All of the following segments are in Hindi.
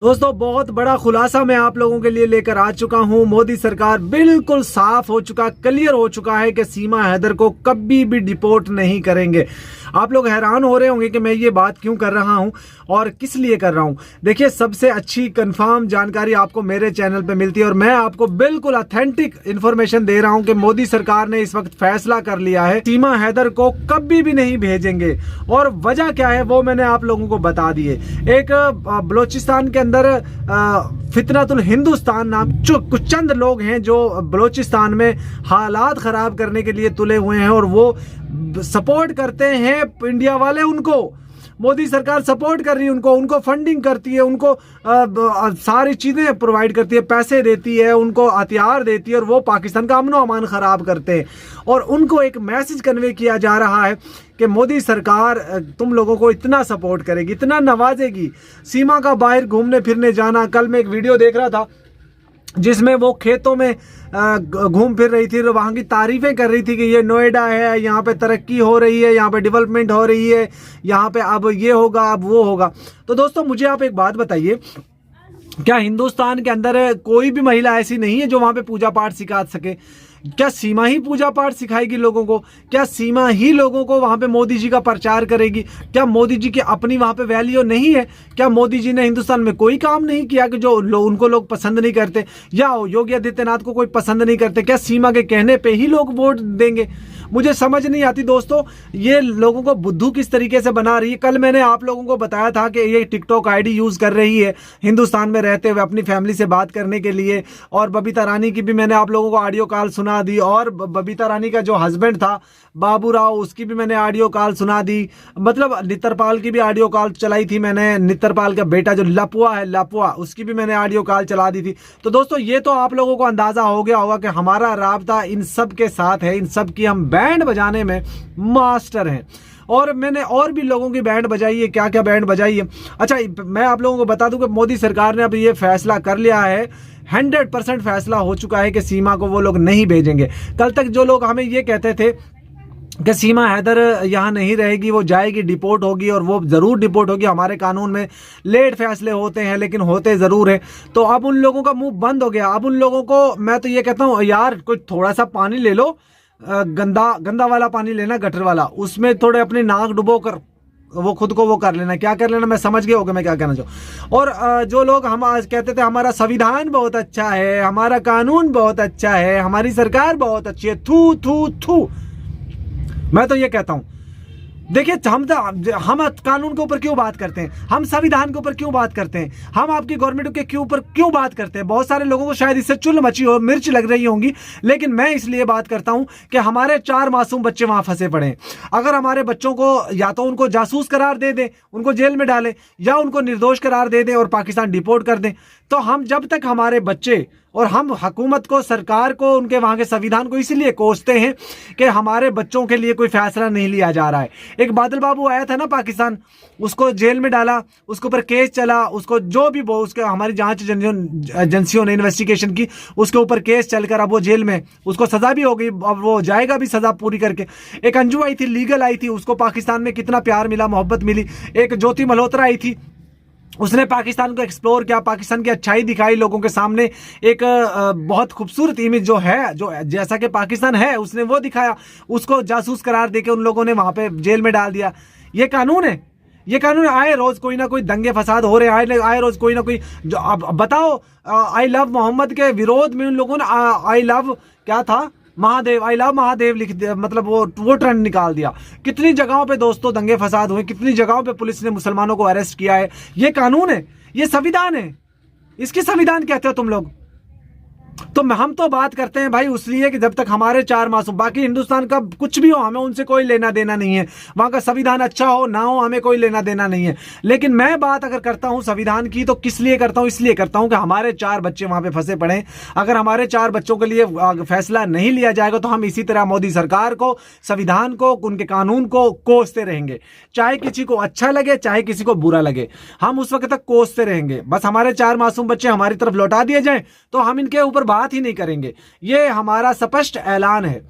दोस्तों बहुत बड़ा खुलासा मैं आप लोगों के लिए लेकर आ चुका हूं। मोदी सरकार बिल्कुल साफ हो चुका, क्लियर हो चुका है कि सीमा हैदर को कभी भी डिपोर्ट नहीं करेंगे। आप लोग हैरान हो रहे होंगे कि मैं ये बात क्यों कर रहा हूं और किस लिए कर रहा हूं। देखिए, सबसे अच्छी कंफर्म जानकारी आपको मेरे चैनल पे मिलती है और मैं आपको बिल्कुल ऑथेंटिक इंफॉर्मेशन दे रहा हूं कि मोदी सरकार ने इस वक्त फैसला कर लिया है, सीमा हैदर को कभी भी नहीं भेजेंगे। और वजह क्या है वो मैंने आप लोगों को बता दी है। एक बलोचिस्तान के अंदर फितनतुल हिंदुस्तान नाम कुछ चंद लोग हैं जो बलोचिस्तान में हालात खराब करने के लिए तुले हुए हैं और वो सपोर्ट करते हैं इंडिया वाले। उनको मोदी सरकार सपोर्ट कर रही है, उनको फंडिंग करती है, उनको सारी चीजें प्रोवाइड करती है, पैसे देती है, उनको हथियार देती है और वो पाकिस्तान का अमनो अमान खराब करते हैं। और उनको एक मैसेज कन्वे किया जा रहा है कि मोदी सरकार तुम लोगों को इतना सपोर्ट करेगी, इतना नवाजेगी। सीमा का बाहर घूमने फिरने जाना, कल मैं एक वीडियो देख रहा था जिसमें वो खेतों में घूम फिर रही थी और वहाँ की तारीफें कर रही थी कि ये नोएडा है, यहाँ पे तरक्की हो रही है, यहाँ पे डेवलपमेंट हो रही है, यहाँ पे अब ये होगा, अब वो होगा। तो दोस्तों मुझे आप एक बात बताइए, क्या हिंदुस्तान के अंदर कोई भी महिला ऐसी नहीं है जो वहाँ पे पूजा पाठ सिखा सके? क्या सीमा ही पूजा पाठ सिखाएगी लोगों को? क्या सीमा ही लोगों को वहां पे मोदी जी का प्रचार करेगी? क्या मोदी जी की अपनी वहां पे वैल्यू नहीं है? क्या मोदी जी ने हिंदुस्तान में कोई काम नहीं किया कि जो उनको लोग पसंद नहीं करते, या योगी आदित्यनाथ को कोई पसंद नहीं करते? क्या सीमा के कहने पे ही लोग वोट देंगे? मुझे समझ नहीं आती दोस्तों, ये लोगों को बुद्धू किस तरीके से बना रही है। कल मैंने आप लोगों को बताया था कि ये टिकटॉक आईडी यूज कर रही है हिंदुस्तान में रहते हुए अपनी फैमिली से बात करने के लिए, और बबीता रानी की भी मैंने आप लोगों को ऑडियो कॉल सुना दी, और बबीता रानी का जो हस्बैंड था बाबू राव, उसकी भी मैंने ऑडियो कॉल सुना दी। मतलब नित्तरपाल की भी ऑडियो कॉल चलाई थी मैंने, नित्तरपाल का बेटा जो लपुआ है, लपुआ, उसकी भी मैंने ऑडियो कॉल चला दी थी। तो दोस्तों ये तो आप लोगों को अंदाजा हो गया होगा कि हमारा राब्ता इन सब के साथ है, इन सब की हम बैंड बजाने में मास्टर हैं। और मैंने और भी लोगों की बैंड बजाई है, क्या क्या बैंड बजाई है। अच्छा, मैं आप लोगों को बता दूं कि मोदी सरकार ने अब ये फैसला कर लिया है, 100% फैसला हो चुका है कि सीमा को वो लोग नहीं भेजेंगे। कल तक जो लोग हमें ये कहते थे कि सीमा हैदर यहाँ नहीं रहेगी, वो जाएगी, डिपोर्ट होगी, और वो ज़रूर डिपोर्ट होगी, हमारे कानून में लेट फैसले होते हैं लेकिन होते ज़रूर हैं, तो अब उन लोगों का मुंह बंद हो गया। अब उन लोगों को मैं तो ये कहता हूँ, यार कोई थोड़ा सा पानी ले लो, गंदा वाला पानी लेना, गटर वाला, उसमें थोड़े अपनी नाक डुबो कर वो खुद को वो कर लेना, क्या कर लेना, मैं समझ गया होगा मैं क्या कहना चाहूँ। और जो लोग हम आज कहते थे हमारा संविधान बहुत अच्छा है, हमारा कानून बहुत अच्छा है, हमारी सरकार बहुत अच्छी है, थू थू थू। मैं तो ये कहता हूं, देखिए हम कानून के ऊपर क्यों बात करते हैं, हम संविधान के ऊपर क्यों बात करते हैं, हम आपकी गवर्नमेंट के ऊपर क्यों बात करते हैं। बहुत सारे लोगों को शायद इससे चुल मची हो, मिर्च लग रही होंगी, लेकिन मैं इसलिए बात करता हूं कि हमारे 4 मासूम बच्चे वहां फंसे पड़े हैं। अगर हमारे बच्चों को या तो उनको जासूस करार दे दें, उनको जेल में डालें, या उनको निर्दोष करार दे दें और पाकिस्तान डिपोर्ट कर दें, तो हम जब तक हमारे बच्चे, और हम हुकूमत को, सरकार को, उनके वहां के संविधान को इसलिए कोसते हैं कि हमारे बच्चों के लिए कोई फैसला नहीं लिया जा रहा है। एक बादल बाबू आया था ना पाकिस्तान, उसको जेल में डाला, उसके ऊपर केस चला, उसको जो भी वो उसके हमारी जांच एजेंसियों ने इन्वेस्टिगेशन की, उसके ऊपर केस चलकर अब वो जेल में, उसको सजा भी हो गई, अब वो जाएगा भी सजा पूरी करके। एक अंजू आई थी, लीगल आई थी, उसको पाकिस्तान में कितना प्यार मिला, मोहब्बत मिली। एक ज्योति मल्होत्रा आई थी, उसने पाकिस्तान को एक्सप्लोर किया, पाकिस्तान की अच्छाई दिखाई लोगों के सामने, एक बहुत खूबसूरत इमेज जो है, जो जैसा कि पाकिस्तान है, उसने वो दिखाया। उसको जासूस करार देके उन लोगों ने वहां पे जेल में डाल दिया। ये कानून है, ये कानून। आए रोज कोई ना कोई दंगे फसाद हो रहे हैं, आए रोज कोई ना कोई, जो अब बताओ, आई लव मोहम्मद के विरोध में उन लोगों ने आई लव क्या था, महादेव, आई लव महादेव लिख दिया, मतलब वो ट्रेंड निकाल दिया। कितनी जगहों पे दोस्तों दंगे फसाद हुए, कितनी जगहों पे पुलिस ने मुसलमानों को अरेस्ट किया है। ये कानून है, ये संविधान है, इसकी संविधान कहते हो तुम लोग। तो हम तो बात करते हैं भाई उसलिए कि जब तक हमारे 4 मासूम, बाकी हिंदुस्तान का कुछ भी हो, हमें उनसे कोई लेना देना नहीं है, वहां का संविधान अच्छा हो ना हो, हमें कोई लेना देना नहीं है। लेकिन मैं बात अगर करता हूं संविधान की, तो किस लिए करता हूं, इसलिए करता हूं कि हमारे 4 बच्चे वहां पे फंसे पड़े हैं। अगर हमारे 4 बच्चों के लिए फैसला नहीं लिया जाएगा तो हम इसी तरह मोदी सरकार को, संविधान को, उनके कानून को कोसते रहेंगे, चाहे किसी को अच्छा लगे, चाहे किसी को बुरा लगे, हम उस वक्त तक कोसते रहेंगे। बस हमारे 4 मासूम बच्चे हमारी तरफ लौटा दिए जाएं तो हम इनके ऊपर बात ही नहीं करेंगे। ये हमारा स्पष्ट ऐलान है।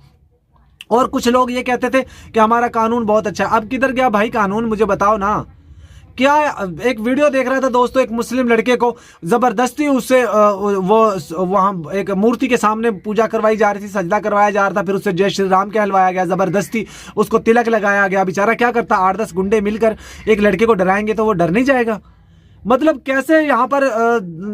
और कुछ लोग ये कहते थे कि हमारा कानून बहुत अच्छा है। अब किधर गया भाई कानून, मुझे बताओ ना। क्या एक वीडियो देख रहा था दोस्तों, एक मुस्लिम लड़के को जबरदस्ती उससे वो वहां एक मूर्ति के सामने पूजा करवाई जा रही थी, सजदा करवाया जा रहा था, फिर उससे जय श्री राम कहलवाया गया, जबरदस्ती उसको तिलक लगाया गया। बेचारा क्या करता, 8-10 गुंडे मिलकर एक लड़के को डराएंगे तो वो डर नहीं जाएगा? मतलब कैसे यहाँ पर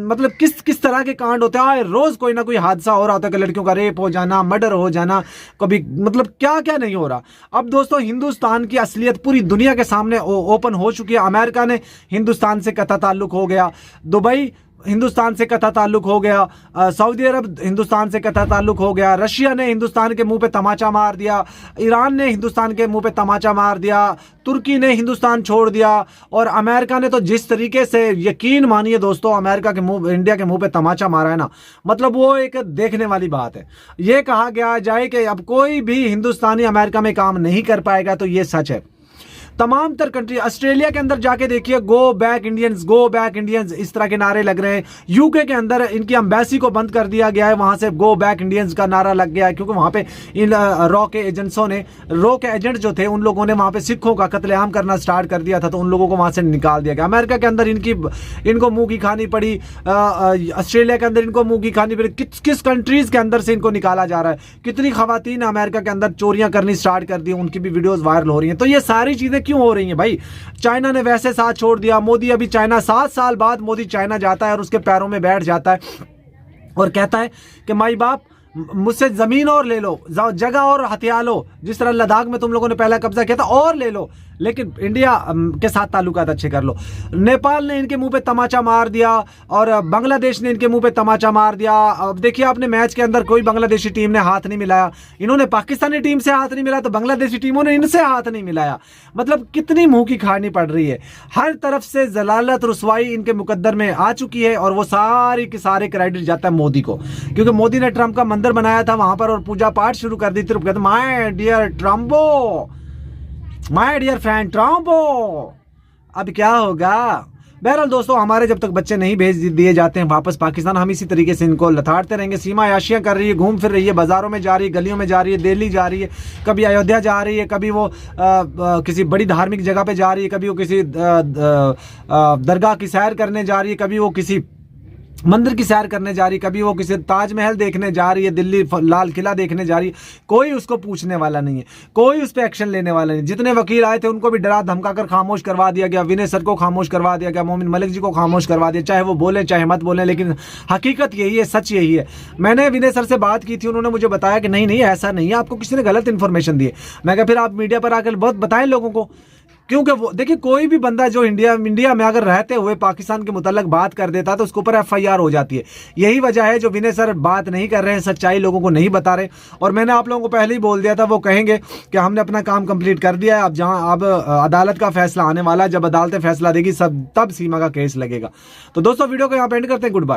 मतलब किस तरह के कांड होते हैं। रोज कोई ना कोई हादसा हो रहा होता है कि लड़कियों का रेप हो जाना, मर्डर हो जाना, कभी मतलब क्या क्या नहीं हो रहा। अब दोस्तों हिंदुस्तान की असलियत पूरी दुनिया के सामने ओपन हो चुकी है। अमेरिका ने हिंदुस्तान से कतई ताल्लुक हो गया, दुबई हिंदुस्तान से कतई ताल्लुक हो गया, सऊदी अरब हिंदुस्तान से कतई ताल्लुक हो गया, रशिया ने हिंदुस्तान के मुंह पे तमाचा मार दिया, ईरान ने हिंदुस्तान के मुंह पे तमाचा मार दिया, तुर्की ने हिंदुस्तान छोड़ दिया, और अमेरिका ने तो जिस तरीके से, यकीन मानिए दोस्तों, अमेरिका के मुंह, इंडिया के मुंह पे तमाचा मारा है ना, मतलब वो एक देखने वाली बात है। ये कहा गया जाए कि अब कोई भी हिंदुस्तानी अमेरिका में काम नहीं कर पाएगा, तो ये सच है। तमाम तर कंट्री, ऑस्ट्रेलिया के अंदर जाके देखिए, go back Indians, go back Indians, इस तरह के नारे लग रहे हैं। यूके के अंदर इनकी एम्बेसी को बंद कर दिया गया है, वहां से गो बैक इंडियंस का नारा लग गया है, क्योंकि वहां पे इन रॉ के एजेंट जो थे, उन लोगों ने वहां पे सिखों का कत्लेआम करना स्टार्ट कर दिया था, तो उन लोगों को वहां से निकाल दिया गया। अमेरिका के अंदर इनको मुंह की खानी पड़ी, ऑस्ट्रेलिया के अंदर इनको मुंह की खानी पड़ी। किस कंट्रीज के अंदर से इनको निकाला जा रहा है। कितनी खवातीन अमेरिका के अंदर चोरियां करनी स्टार्ट कर दी, उनकी भी वीडियोज वायरल हो रही है। तो ये सारी चीजें क्यों हो रही है भाई? चाइना ने वैसे साथ छोड़ दिया, मोदी अभी चाइना, 7 साल बाद मोदी चाइना जाता है और उसके पैरों में बैठ जाता है और कहता है कि माई बाप मुझसे जमीन और ले लो, जगह और हथियार लो, जिस तरह लद्दाख में तुम लोगों ने पहला कब्जा किया था, और ले लो, लेकिन इंडिया के साथ ताल्लुकात अच्छे कर लो। नेपाल ने इनके मुंह पे तमाचा मार दिया और बांग्लादेश ने इनके मुंह पे तमाचा मार दिया। अब देखिए आपने मैच के अंदर कोई बांग्लादेशी टीम ने हाथ नहीं मिलाया, इन्होंने पाकिस्तानी टीम से हाथ नहीं मिलाया, तो बांग्लादेशी टीमों ने इनसे हाथ नहीं मिलाया। मतलब कितनी मुंह की खानी पड़ रही है। हर तरफ से जलालत रुसवाई इनके मुकद्दर में आ चुकी है, और वो सारी के सारे क्रेडिट जाता है मोदी को, क्योंकि मोदी ने ट्रंप का मंदिर बनाया था वहां पर और पूजा पाठ शुरू कर दी थी। माय डियर ट्रम्पो, माय डियर फ्रेंड ट्रम्पो, अब क्या होगा? बहरहाल दोस्तों, हमारे जब तक बच्चे नहीं भेज दिए जाते हैं वापस पाकिस्तान, हम इसी तरीके से इनको लथाड़ते रहेंगे। सीमा याशियां कर रही है, घूम फिर रही है, बाजारों में जा रही है, गलियों में जा रही है, दिल्ली जा रही है, कभी अयोध्या जा रही है, कभी वो किसी बड़ी धार्मिक जगह पे जा रही है, कभी वो किसी दरगाह की सैर करने जा रही है, कभी वो किसी मंदिर की सैर करने जा रही, कभी वो किसी ताजमहल देखने जा रही है, दिल्ली लाल किला देखने जा रही है। कोई उसको पूछने वाला नहीं है, कोई उस पर एक्शन लेने वाला नहीं। जितने वकील आए थे उनको भी डरा धमकाकर खामोश करवा दिया गया, विनय सर को खामोश करवा दिया गया, मोमिन मलिक जी को खामोश करवा दिया, चाहे वो बोले चाहे मत बोले, लेकिन हकीकत यही है, सच यही है। मैंने विनय सर से बात की थी, उन्होंने मुझे बताया कि नहीं ऐसा नहीं है, आपको किसी ने गलत इन्फॉर्मेशन दी है। मैं कहा फिर आप मीडिया पर आकर बहुत बताएं लोगों को, क्योंकि वो देखिए कोई भी बंदा जो इंडिया में अगर रहते हुए पाकिस्तान के मुतल्लक बात कर देता तो उसके ऊपर FIR हो जाती है। यही वजह है जो विनय सर बात नहीं कर रहे हैं, सच्चाई लोगों को नहीं बता रहे। और मैंने आप लोगों को पहले ही बोल दिया था, वो कहेंगे कि हमने अपना काम कंप्लीट कर दिया है, अब अदालत का फैसला आने वाला है, जब अदालतें फैसला देगी सब तब सीमा का केस लगेगा। तो दोस्तों वीडियो को यहाँ पे एंड करते हैं, गुड बाय।